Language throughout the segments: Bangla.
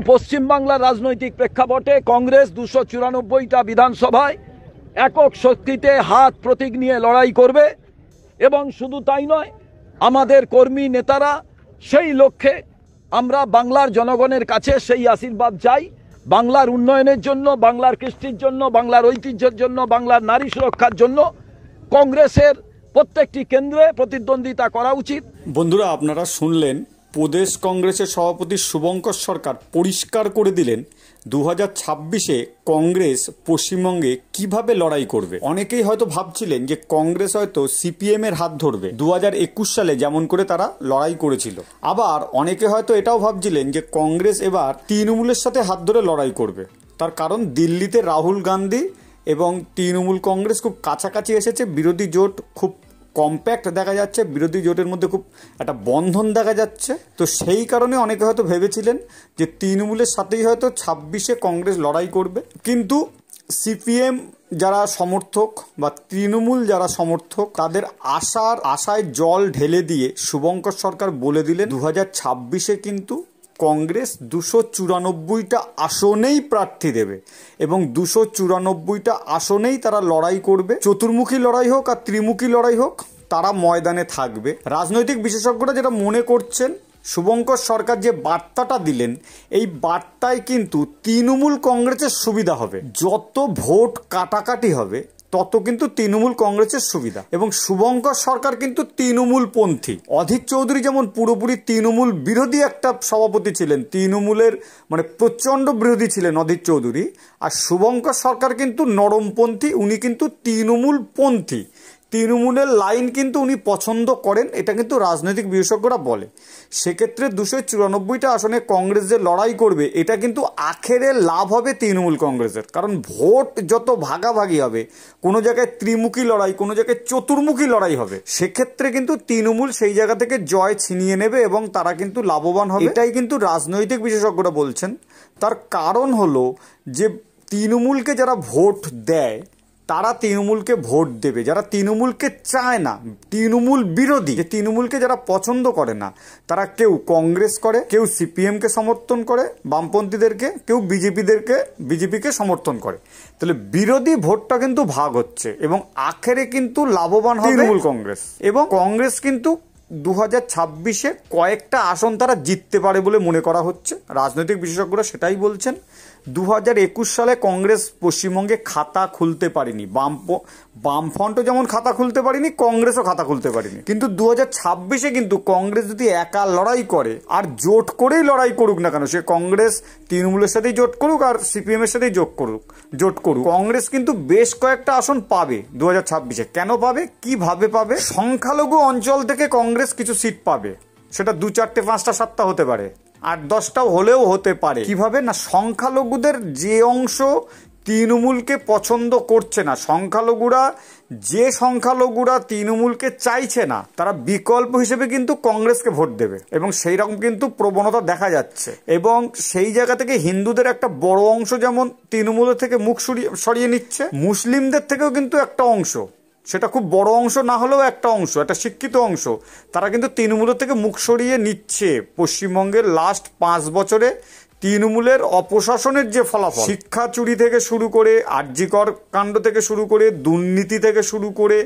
পশ্চিমবাংলার রাজনৈতিক প্রেক্ষাপটে কংগ্রেস 294টা বিধানসভায় একক শক্তিতে হাত প্রতীক নিয়ে লড়াই করবে এবং শুধু তাই নয়, আমাদের কর্মী নেতারা সেই লক্ষ্যে আমরা বাংলার জনগণের কাছে সেই আশীর্বাদ চাই, বাংলার উন্নয়নের জন্য, বাংলার কৃষ্টির জন্য, বাংলার ঐতিহ্যের জন্য, বাংলার নারী সুরক্ষার জন্য কংগ্রেসের প্রত্যেকটি কেন্দ্রে প্রতিদ্বন্দ্বিতা করা উচিত। বন্ধুরা, আপনারা শুনলেন প্রদেশ কংগ্রেসের সভাপতি শুভঙ্কর সরকার পরিষ্কার করে দিলেন 2026-এ কংগ্রেস পশ্চিমবঙ্গে কিভাবে লড়াই করবে। অনেকেই হয়তো ভাবছিলেন যে কংগ্রেস হয়তো সিপিএমের হাত ধরবে 2021 সালে যেমন করে তারা লড়াই করেছিল। আবার অনেকে হয়তো এটাও ভাবছিলেন যে কংগ্রেস এবার তৃণমূলের সাথে হাত ধরে লড়াই করবে। তার কারণ দিল্লিতে রাহুল গান্ধী এবং তৃণমূল কংগ্রেস খুব কাছাকাছি এসেছে, বিরোধী জোট খুব কম্প্যাক্ট দেখা যাচ্ছে, বিরোধী জোটের মধ্যে খুব একটা বন্ধন দেখা যাচ্ছে। তো সেই কারণে অনেকে হয়তো ভেবেছিলেন যে তৃণমূলের সাথেই হয়তো 26-এ কংগ্রেস লড়াই করবে। কিন্তু সিপিএম যারা সমর্থক বা তৃণমূল যারা সমর্থক, তাদের আশায় জল ঢেলে দিয়ে শুভঙ্কর সরকার বলে দিলেন 2026-এ কিন্তু কংগ্রেস 294টা আসনেই প্রার্থী দেবে এবং 294টা আসনেই তারা লড়াই করবে। চতুর্মুখী লড়াই হোক আর ত্রিমুখী লড়াই হোক, তারা ময়দানে থাকবে। রাজনৈতিক বিশেষজ্ঞরা যেটা মনে করছেন, শুভঙ্কর সরকার যে বার্তাটা দিলেন, এই বার্তায় কিন্তু তৃণমূল কংগ্রেসের সুবিধা হবে। যত ভোট কাটাকাটি হবে তত কিন্তু তৃণমূল কংগ্রেসের সুবিধা। এবং শুভঙ্কর সরকার কিন্তু তৃণমূলপন্থী। অধীর চৌধুরী যেমন পুরোপুরি তৃণমূল বিরোধী একটা সভাপতি ছিলেন, তৃণমূলের মানে প্রচণ্ড বিরোধী ছিলেন অধীর চৌধুরী, আর শুভঙ্কর সরকার কিন্তু নরমপন্থী, উনি কিন্তু তৃণমূলপন্থী। তৃণমূলের লাইন কিন্তু উনি পছন্দ করেন, এটা কিন্তু রাজনৈতিক বিশেষজ্ঞরা বলে। সেক্ষেত্রে 294টা আসনে কংগ্রেস যে লড়াই করবে, এটা কিন্তু আখেরে লাভ হবে তৃণমূল কংগ্রেসের। কারণ ভোট যত ভাগাভাগি হবে, কোনো জায়গায় ত্রিমুখী লড়াই, কোনো জায়গায় চতুর্মুখী লড়াই হবে, সেক্ষেত্রে কিন্তু তৃণমূল সেই জায়গা থেকে জয় ছিনিয়ে নেবে এবং তারা কিন্তু লাভবান হবে। এটাই কিন্তু রাজনৈতিক বিশেষজ্ঞরা বলছেন। তার কারণ হলো যে তৃণমূলকে যারা ভোট দেয় তারা তৃণমূলকে ভোট দেবে, যারা তৃণমূলকে চায় না, তৃণমূল বিরোধী, যে তৃণমূলকে যারা পছন্দ করে না, তারা কেউ কংগ্রেস করে, কেউ সিপিএমকে সমর্থন করে বামপন্থীদেরকে, কেউ বিজেপিকে সমর্থন করে। তাহলে বিরোধী ভোটটা কিন্তু ভাগ হচ্ছে এবং আখেরে কিন্তু লাভবান হবে তৃণমূল কংগ্রেস। এবং কংগ্রেস কিন্তু 2026-এ কয়েকটা আসন তারা জিততে পারে বলে মনে করা হচ্ছে। রাজনৈতিক বিশেষজ্ঞরা সেটাই বলছেন। 2021 সালে কংগ্রেস পশ্চিমবঙ্গে খাতা খুলতে পারেনি, বামফ্রন্টও যেমন খাতা খুলতে পারেনি, কংগ্রেসও খাতা খুলতে পারেনি। কিন্তু 2026-এ কিন্তু কংগ্রেস যদি একা লড়াই করে আর জোট করেই লড়াই করুক না কেন, সে কংগ্রেস তৃণমূলের সাথেই জোট করুক আর সিপিএমের সাথেই জোট করুক, কংগ্রেস কিন্তু বেশ কয়েকটা আসন পাবে 2026-এ। কেন পাবে, কিভাবে পাবে? সংখ্যালঘু অঞ্চল থেকে কংগ্রেস কিছু সিট পাবে, সেটা 2, 4, 5, 7টা হতে পারে, 8, 10টাও হলেও হতে পারে। কিভাবে না, সংখ্যালঘুদের যে অংশ তৃণমূলকে পছন্দ করছে না, সংখ্যালঘুরা তৃণমূলকে চাইছে না, তারা বিকল্প হিসেবে কিন্তু কংগ্রেসকে ভোট দেবে এবং সেই রকম কিন্তু প্রবণতা দেখা যাচ্ছে। এবং সেই জায়গা থেকে হিন্দুদের একটা বড় অংশ যেমন তৃণমূলের থেকে মুখ সরিয়ে নিচ্ছে, মুসলিমদের থেকেও কিন্তু একটা অংশ, সেটা খুব বড় অংশ না হলেও একটা অংশ, একটা শিক্ষিত অংশ, তারা কিন্তু তৃণমূলের থেকে মুখ সরিয়ে নিচ্ছে। পশ্চিমবঙ্গের লাস্ট 5 বছরে তৃণমূলের অপশাসনের যে ফলাফল, শিক্ষা চুরি থেকে শুরু করে, আরজিকর কাণ্ড থেকে শুরু করে, দুর্নীতি থেকে শুরু করে,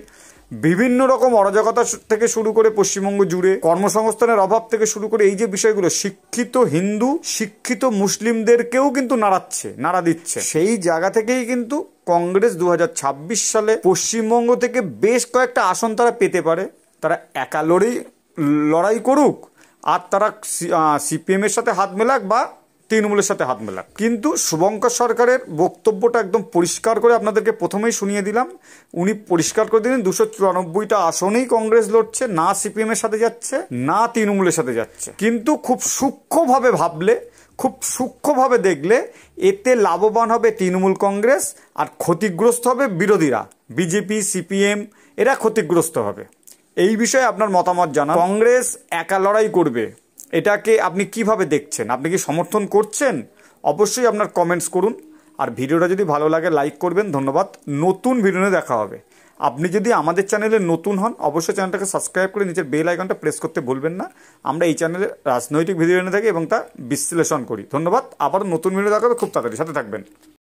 বিভিন্ন রকম অরাজকতা থেকে শুরু করে, পশ্চিমবঙ্গ জুড়ে কর্মসংস্থানের অভাব থেকে শুরু করে, এই যে বিষয়গুলো, শিক্ষিত হিন্দু শিক্ষিত মুসলিমদেরকেও কিন্তু নাড়া দিচ্ছে। সেই জায়গা থেকেই কিন্তু কংগ্রেস 2026 সালে পশ্চিমবঙ্গ থেকে বেশ কয়েকটা আসন তারা পেতে পারে। তারা একা লড়াই করুক আর তারা সিপিএমের সাথে হাত মেলাক বা তৃণমূলের সাথে হাত মেলাক। কিন্তু শুভঙ্কর সরকারের বক্তব্যটা একদম পরিষ্কার করে আপনাদেরকে প্রথমেই শুনিয়ে দিলাম। উনি পরিষ্কার করে দিলেন 294টা আসনেই কংগ্রেস লড়ছে, না সিপিএমের সাথে যাচ্ছে, না তৃণমূলের সাথে যাচ্ছে। কিন্তু খুব সূক্ষ্মভাবে ভাবলে, খুব সূক্ষ্মভাবে দেখলে এতে লাভবান হবে তৃণমূল কংগ্রেস আর ক্ষতিগ্রস্ত হবে বিরোধীরা, বিজেপি, সিপিএম, এরা ক্ষতিগ্রস্ত হবে। এই বিষয়ে আপনার মতামত জানান। কংগ্রেস একা লড়াই করবে, এটাকে আপনি কিভাবে দেখছেন? আপনি কি সমর্থন করছেন? অবশ্যই আপনার কমেন্টস করুন। আর ভিডিওটা যদি ভালো লাগে লাইক করবেন। ধন্যবাদ। নতুন ভিডিও দেখা হবে। আপনি যদি আমাদের চ্যানেলে নতুন হন অবশ্যই চ্যানেলটাকে সাবস্ক্রাইব করে নিচের বেল আইকনটা প্রেস করতে ভুলবেন না। আমরা এই চ্যানেলে রাজনৈতিক ভিডিও এনে থাকি এবং তা বিশ্লেষণ করি। ধন্যবাদ। আবারও নতুন ভিডিও দেখাবে খুব তাড়াতাড়ি, সাথে থাকবেন।